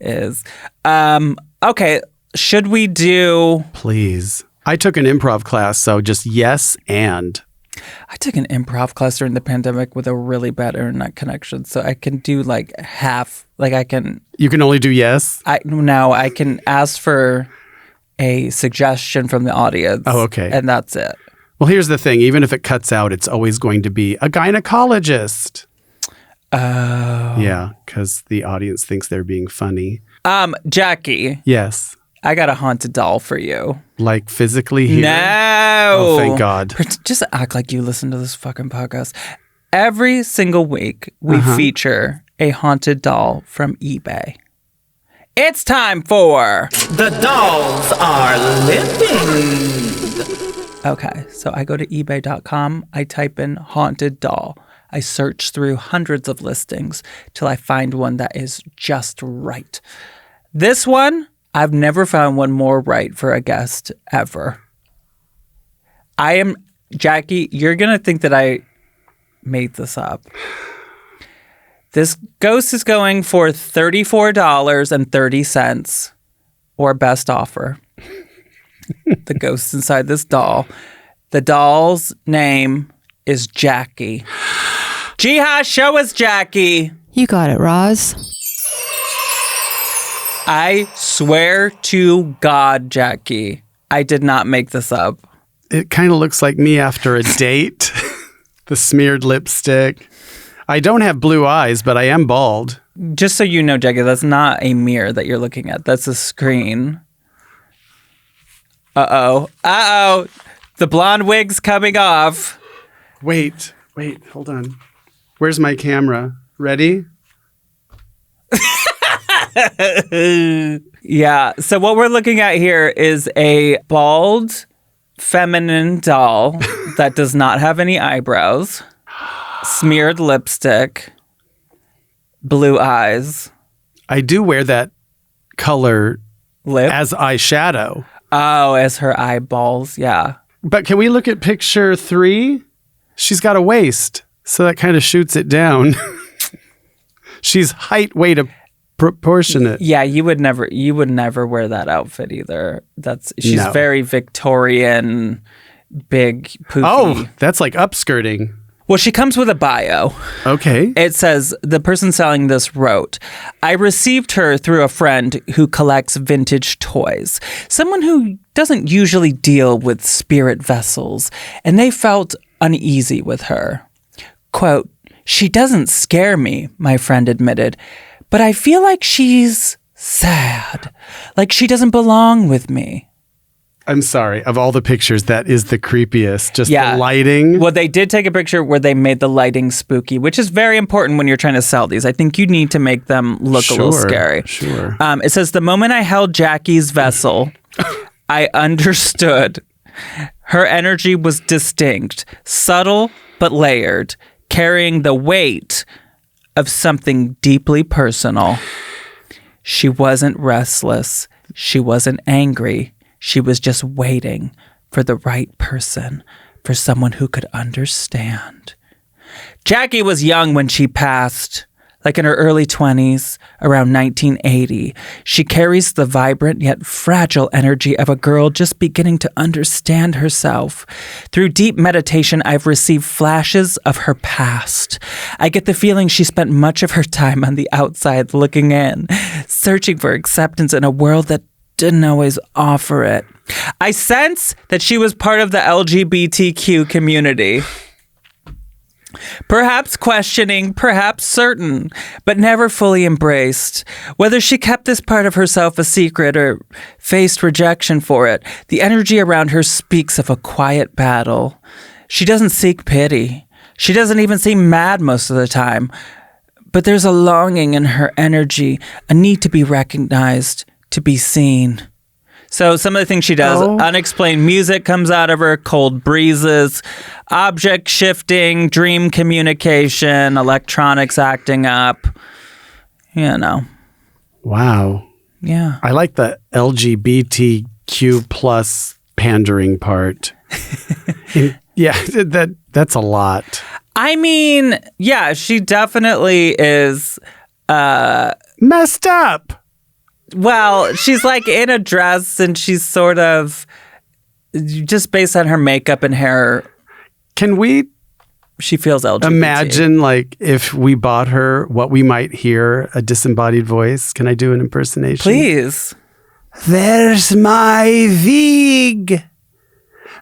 is. Okay. Should we do... Please. I took an improv class, so just yes and. I took an improv class during the pandemic with a really bad internet connection, so I can do like half. Like I can... You can only do yes? Now I can ask for a suggestion from the audience. Oh, okay. And that's it. Well, here's the thing. Even if it cuts out, it's always going to be a gynecologist. Oh. Yeah, because the audience thinks they're being funny. Jackie. Yes. I got a haunted doll for you. Like physically here? No. Oh, thank God. Just act like you listen to this fucking podcast. Every single week, we feature a haunted doll from eBay. It's time for... The dolls are living. Okay, so I go to ebay.com. I type in haunted doll. I search through hundreds of listings till I find one that is just right. This one... I've never found one more right for a guest ever. Jackie, you're going to think that I made this up. This ghost is going for $34.30 or best offer. The ghost inside this doll. The doll's name is Jackie. Jiha, show us Jackie. You got it, Roz. I swear to God, Jackie, I did not make this up. It kind of looks like me after a date. The smeared lipstick. I don't have blue eyes, but I am bald. Just so you know, Jackie, that's not a mirror that you're looking at. That's a screen. Uh-oh. Uh-oh. The blonde wig's coming off. Wait, hold on. Where's my camera? Ready? Yeah. So what we're looking at here is a bald, feminine doll that does not have any eyebrows, smeared lipstick, blue eyes. I do wear that color Lip? as eyeshadow. Oh, as her eyeballs. Yeah. But can we look at picture 3? She's got a waist, so that kind of shoots it down. She's height, weight, proportionate. Yeah, you would never wear that outfit either. She's No. very Victorian, big, poofy. Oh, that's like upskirting. Well, she comes with a bio. Okay. It says, the person selling this wrote, I received her through a friend who collects vintage toys, someone who doesn't usually deal with spirit vessels, and they felt uneasy with her. Quote, she doesn't scare me, my friend admitted, but I feel like she's sad, like she doesn't belong with me. I'm sorry. Of all the pictures, that is the creepiest. Just Yeah. the lighting. Well, they did take a picture where they made the lighting spooky, which is very important when you're trying to sell these. I think you need to make them look a little scary. Sure. It says, the moment I held Jackie's vessel, I understood. Her energy was distinct, subtle but layered, carrying the weight of something deeply personal. She wasn't restless. She wasn't angry. She was just waiting for the right person, for someone who could understand. Jackie was young when she passed, like in her early 20s, around 1980. She carries the vibrant yet fragile energy of a girl just beginning to understand herself. Through deep meditation, I've received flashes of her past. I get the feeling she spent much of her time on the outside looking in, searching for acceptance in a world that didn't always offer it. I sense that she was part of the LGBTQ community. Perhaps questioning, perhaps certain, but never fully embraced. Whether she kept this part of herself a secret or faced rejection for it, the energy around her speaks of a quiet battle. She doesn't seek pity. She doesn't even seem mad most of the time. But there's a longing in her energy, a need to be recognized, to be seen. So some of the things she does, unexplained music comes out of her, cold breezes, object shifting, dream communication, electronics acting up, you know. Wow. Yeah. I like the LGBTQ plus pandering part. Yeah, that's a lot. I mean, yeah, she definitely is messed up. Well, she's like in a dress and she's sort of just based on her makeup and hair. Can we she feels LGBT. Imagine like if we bought her what we might hear a disembodied voice. Can I do an impersonation? Please. There's my Vig.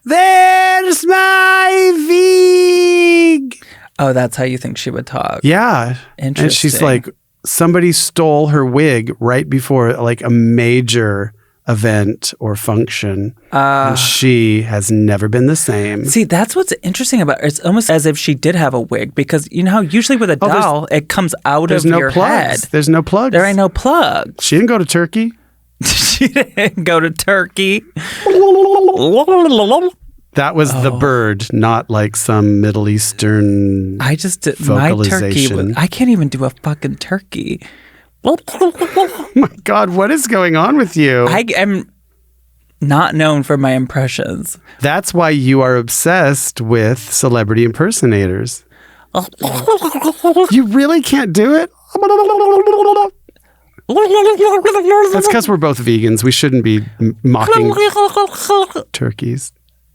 There's my Vig. Oh, that's how you think she would talk. Yeah. Interesting. And she's like, somebody stole her wig right before like a major event or function. And she has never been the same. See, that's what's interesting about her. It's almost as if she did have a wig because you know how usually with a doll, it comes out of your head. There's no plugs. There ain't no plugs. She didn't go to Turkey. She didn't go to Turkey. That was the bird, not like some Middle Eastern I just did vocalization. my turkey. I can't even do a fucking turkey. Oh my God, what is going on with you? I am not known for my impressions. That's why you are obsessed with celebrity impersonators. You really can't do it? That's because we're both vegans. We shouldn't be mocking turkeys.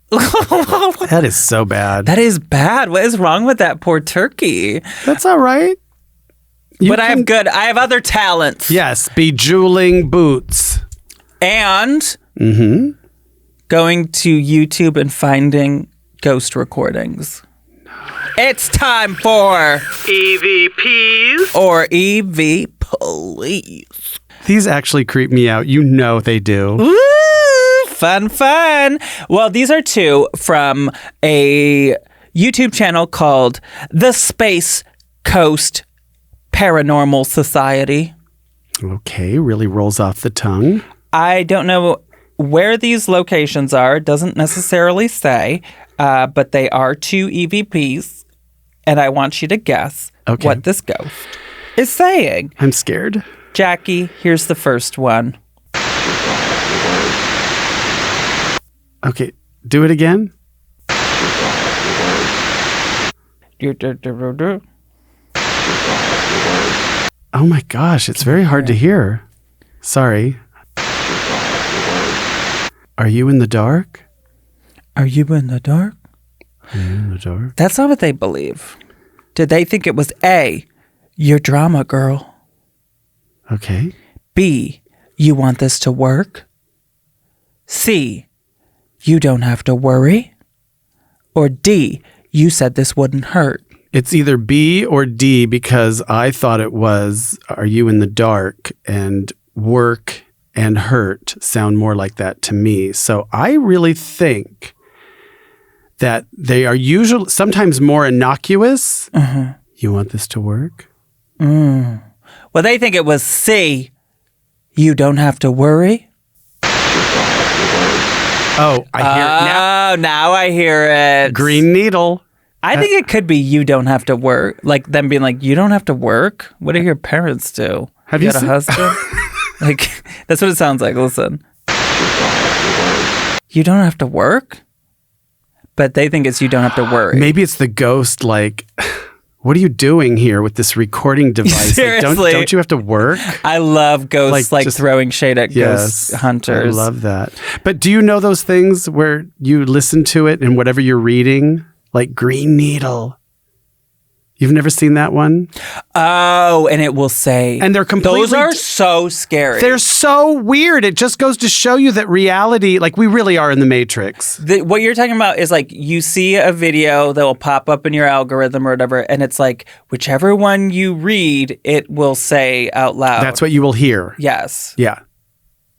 That is so bad. That is bad. What is wrong with that poor turkey? That's all right. I have other talents. Yes, bejeweling boots. And going to YouTube and finding ghost recordings. It's time for EVPs or EV Police. These actually creep me out. You know they do. Woo! Fun. Well, these are two from a YouTube channel called The Space Coast Paranormal Society. Okay, really rolls off the tongue. I don't know where these locations are. It doesn't necessarily say, but they are two EVPs, and I want you to guess what this ghost is saying. I'm scared. Jackie, here's the first one. Okay, do it again. Oh my gosh, it's very hard to hear. Sorry. Are you in the dark? Are you in the dark? Are you in the dark? That's not what they believe. Did they think it was A, your drama girl? Okay. B, you want this to work? C, you don't have to worry? Or D, you said this wouldn't hurt? It's either B or D because I thought it was, are you in the dark? And work and hurt sound more like that to me. So I really think that they are usually sometimes more innocuous. You want this to work? Well, they think it was C, you don't have to worry? Oh, I hear it now. Oh, now I hear it. Green needle. I think it could be you don't have to work. Like them being like, you don't have to work? What do your parents do? Have you got a husband? Like, that's what it sounds like. Listen. You don't have to work? But they think it's you don't have to worry. Maybe it's the ghost like, what are you doing here with this recording device? Seriously. Like, don't you have to work? I love ghosts like just throwing shade at ghost hunters. I love that. But do you know those things where you listen to it and whatever you're reading, like green needle, You've never seen that one? Oh, and it will say... And they're completely... Those are so scary. They're so weird. It just goes to show you that reality, like we really are in the Matrix. What you're talking about is like you see a video that will pop up in your algorithm or whatever, and it's like whichever one you read, it will say out loud. That's what you will hear. Yes. Yeah.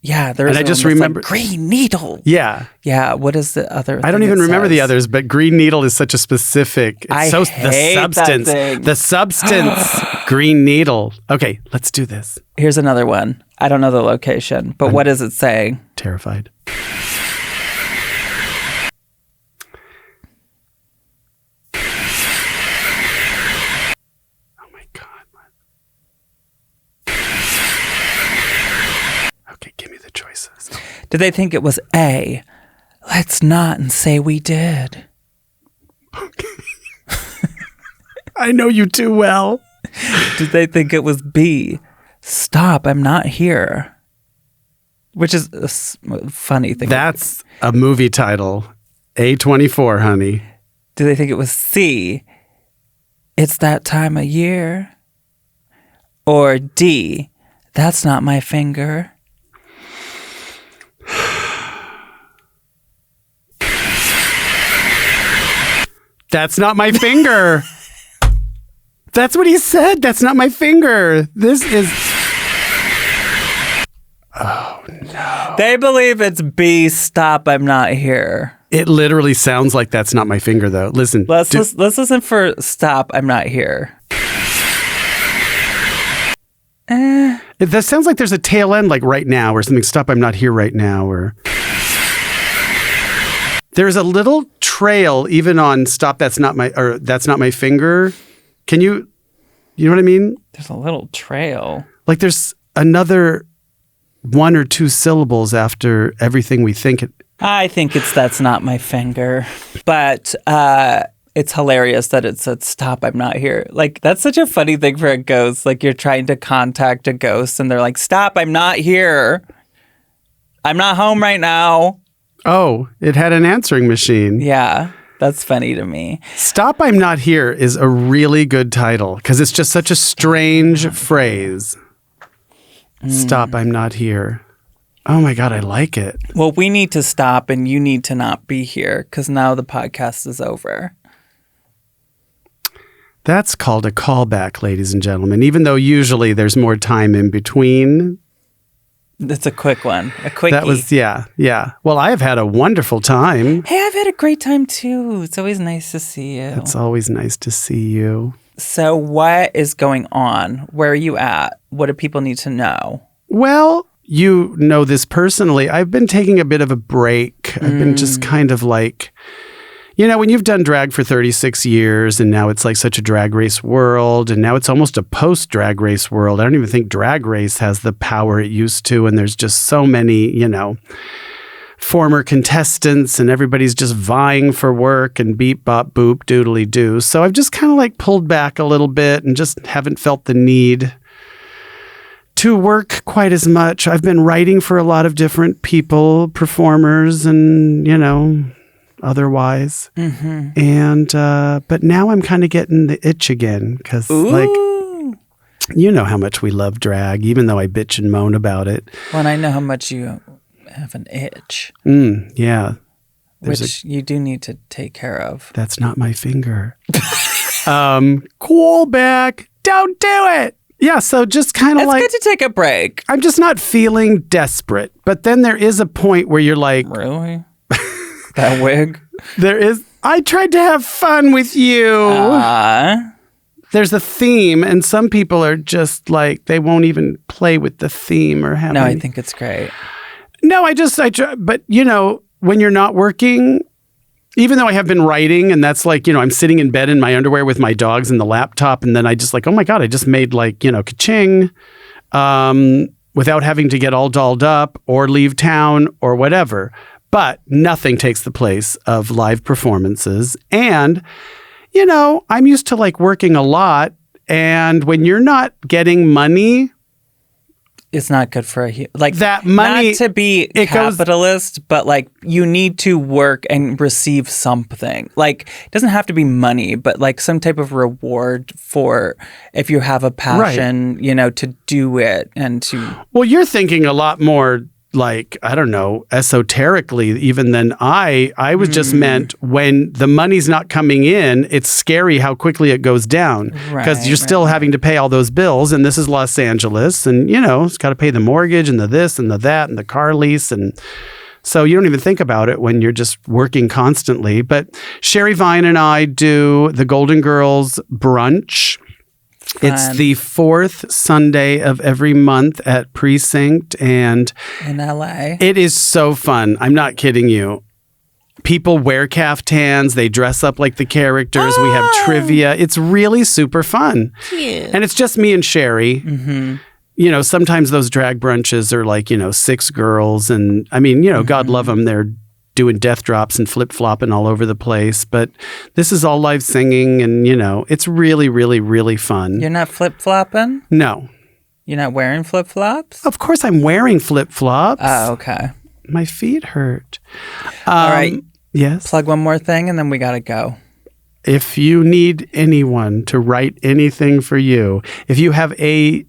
Yeah, there's. And I just remember green needle. Yeah. Yeah. What is the other? I don't even remember the others, but green needle is such a specific. I hate the substance. that thing. The substance. Green needle. Okay, let's do this. Here's another one. I don't know the location, but what does it say? Terrified. Oh my God. Okay, give me the choices. Did they think it was A? Let's not and say we did. I know you too well. Did they think it was B? Stop, I'm not here. Which is a funny thing. That's a movie title. A24, honey. Did they think it was C? It's that time of year. Or D? That's not my finger. That's not my finger. That's what he said. That's not my finger. This is... Oh, no. They believe it's B, stop, I'm not here. It literally sounds like that's not my finger, though. Listen. Let's listen for stop, I'm not here. That sounds like there's a tail end, like right now, or something. Stop, I'm not here right now, or... There's a little trail even on stop, that's not my finger. Can you know what I mean? There's a little trail. Like there's another 1 or 2 syllables after everything we think it. I think it's that's not my finger. But it's hilarious that it said stop, I'm not here. Like that's such a funny thing for a ghost. Like you're trying to contact a ghost and they're like, stop, I'm not here. I'm not home right now. Oh, it had an answering machine. Yeah, that's funny to me. Stop, I'm not here is a really good title because it's just such a strange phrase. Stop, I'm not here. Oh my God, I like it. Well, we need to stop and you need to not be here because now the podcast is over. That's called a callback, ladies and gentlemen. Even though usually there's more time in between. It's a quick one. A quickie. That was, yeah. Well, I have had a wonderful time. Hey, I've had a great time too. It's always nice to see you. It's always nice to see you. So what is going on? Where are you at? What do people need to know? Well, you know this personally. I've been taking a bit of a break. I've been just kind of like, you know, when you've done drag for 36 years and now it's like such a drag race world and now it's almost a post-drag race world. I don't even think drag race has the power it used to. And there's just so many, you know, former contestants and everybody's just vying for work and beep, bop, boop, doodly doo. So I've just kind of like pulled back a little bit and just haven't felt the need to work quite as much. I've been writing for a lot of different people, performers and, you know, otherwise. And but now I'm kind of getting the itch again because like you know how much we love drag, even though I bitch and moan about it. Well, and I know how much you have an itch. Yeah. Which you do need to take care of. That's not my finger. Cool back. Don't do it. Yeah, so just kind of like... It's good to take a break. I'm just not feeling desperate. But then there is a point where you're like... Really? That wig? There is... I tried to have fun with you. There's a theme, and some people are just like, they won't even play with the theme or have No, I think it's great. No, I try, but you know, when you're not working, even though I have been writing and that's like, you know, I'm sitting in bed in my underwear with my dogs and the laptop. And then I just like, oh my God, I just made like, you know, ka-ching, without having to get all dolled up or leave town or whatever. But nothing takes the place of live performances. And, you know, I'm used to like working a lot. And when you're not getting money, it's not good for like that money. Not to be it capitalist, but like you need to work and receive something. Like it doesn't have to be money, but like some type of reward for if you have a passion, you know, to do it and to. Well, you're thinking a lot more like, I don't know, esoterically even than I was just meant when the money's not coming in, it's scary how quickly it goes down because you're still having to pay all those bills. And this is Los Angeles and, you know, it's got to pay the mortgage and the this and the that and the car lease. And so you don't even think about it when you're just working constantly. But Sherry Vine and I do the Golden Girls brunch. It's the fourth Sunday of every month at Precinct and in LA. It is so fun. I'm not kidding you. People wear caftans. They dress up like the characters. We have trivia. It's really super fun. Cute. And it's just me and Sherry. Mm-hmm. You know, sometimes those drag brunches are like, you know, 6 girls. And I mean, you know, God love them. They're doing death drops and flip-flopping all over the place. But this is all live singing and, you know, it's really, really, really fun. You're not flip-flopping? No. You're not wearing flip-flops? Of course I'm wearing flip-flops. Oh, okay. My feet hurt. All right. Yes? Plug one more thing and then we got to go. If you need anyone to write anything for you, if you have a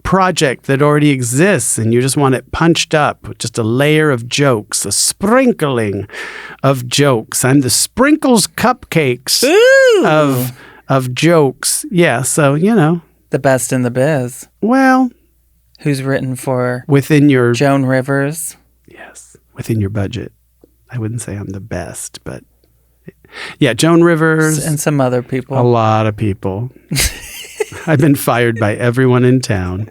project that already exists and you just want it punched up with just a layer of jokes, a sprinkling of jokes. I'm the sprinkles cupcakes of jokes. Yeah, so, you know. The best in the biz. Well. Who's written for within your Joan Rivers. Yes, within your budget. I wouldn't say I'm the best, but yeah, Joan Rivers. And some other people. A lot of people. I've been fired by everyone in town.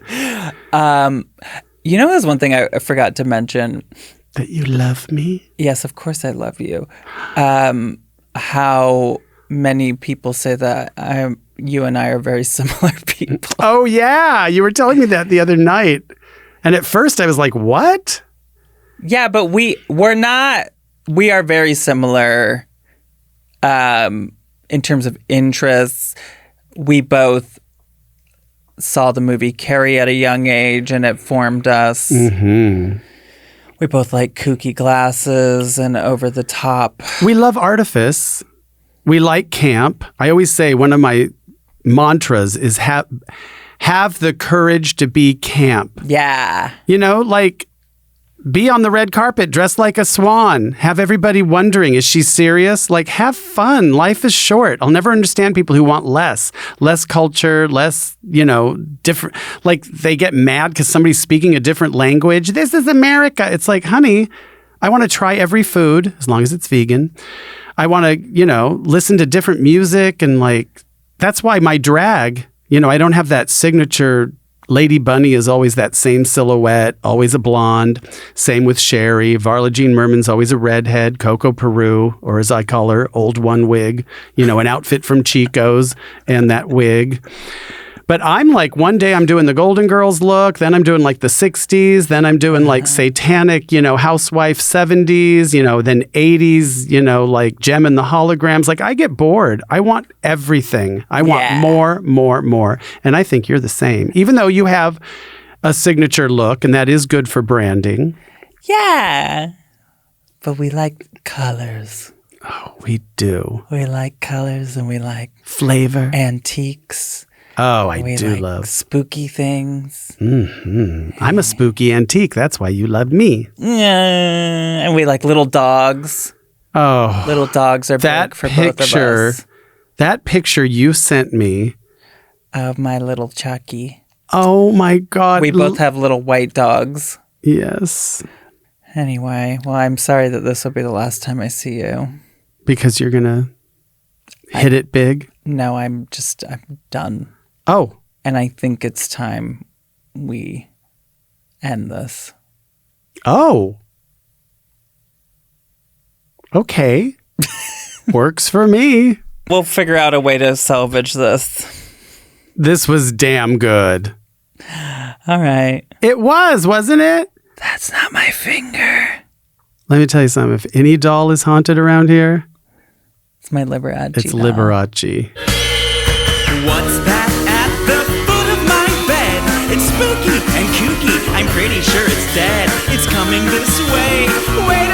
You know, there's one thing I forgot to mention. That you love me? Yes, of course I love you. How many people say that you and I are very similar people. Oh, yeah. You were telling me that the other night. And at first I was like, what? Yeah, but we're not. We are very similar in terms of interests. We both saw the movie Carrie at a young age and it formed us. Mm-hmm. We both like kooky glasses and over the top. We love artifice. We like camp. I always say one of my mantras is have the courage to be camp. Yeah. You know, like be on the red carpet dressed like a swan. Have everybody wondering, is she serious? Like, have fun. Life is short. I'll never understand people who want less culture, less, you know, different. Like they get mad because somebody's speaking a different language. This is America. It's like, honey, I want to try every food as long as it's vegan. I want to, you know, listen to different music and like, that's why my drag, you know, I don't have that signature. Lady Bunny is always that same silhouette, always a blonde. Same with Sherry. Varla Jean Merman's always a redhead. Coco Peru, or as I call her, Old One Wig. You know, an outfit from Chico's and that wig. But I'm like, one day I'm doing the Golden Girls look, then I'm doing like the 60s, then I'm doing like satanic, you know, housewife 70s, you know, then 80s, you know, like Gem and the Holograms. Like I get bored. I want everything. I want more. And I think you're the same. Even though you have a signature look and that is good for branding. Yeah. But we like colors. Oh, we do. We like colors and we like flavor. Antiques. Oh, I do love spooky things. Mm-hmm. I'm a spooky antique. That's why you love me. Yeah, and we like little dogs. Oh, little dogs are big for both of us. That picture you sent me of my little Chucky. Oh my God! We both have little white dogs. Yes. Anyway, well, I'm sorry that this will be the last time I see you. Because you're gonna hit it big. No, I'm done. Oh. And I think it's time we end this. Oh. Okay. Works for me. We'll figure out a way to salvage this. This was damn good. All right. It was, wasn't it? That's not my finger. Let me tell you something. If any doll is haunted around here, it's my Liberace. It's Liberace. What's that at the foot of my bed? It's spooky and kooky dead. It's coming this way. Wait a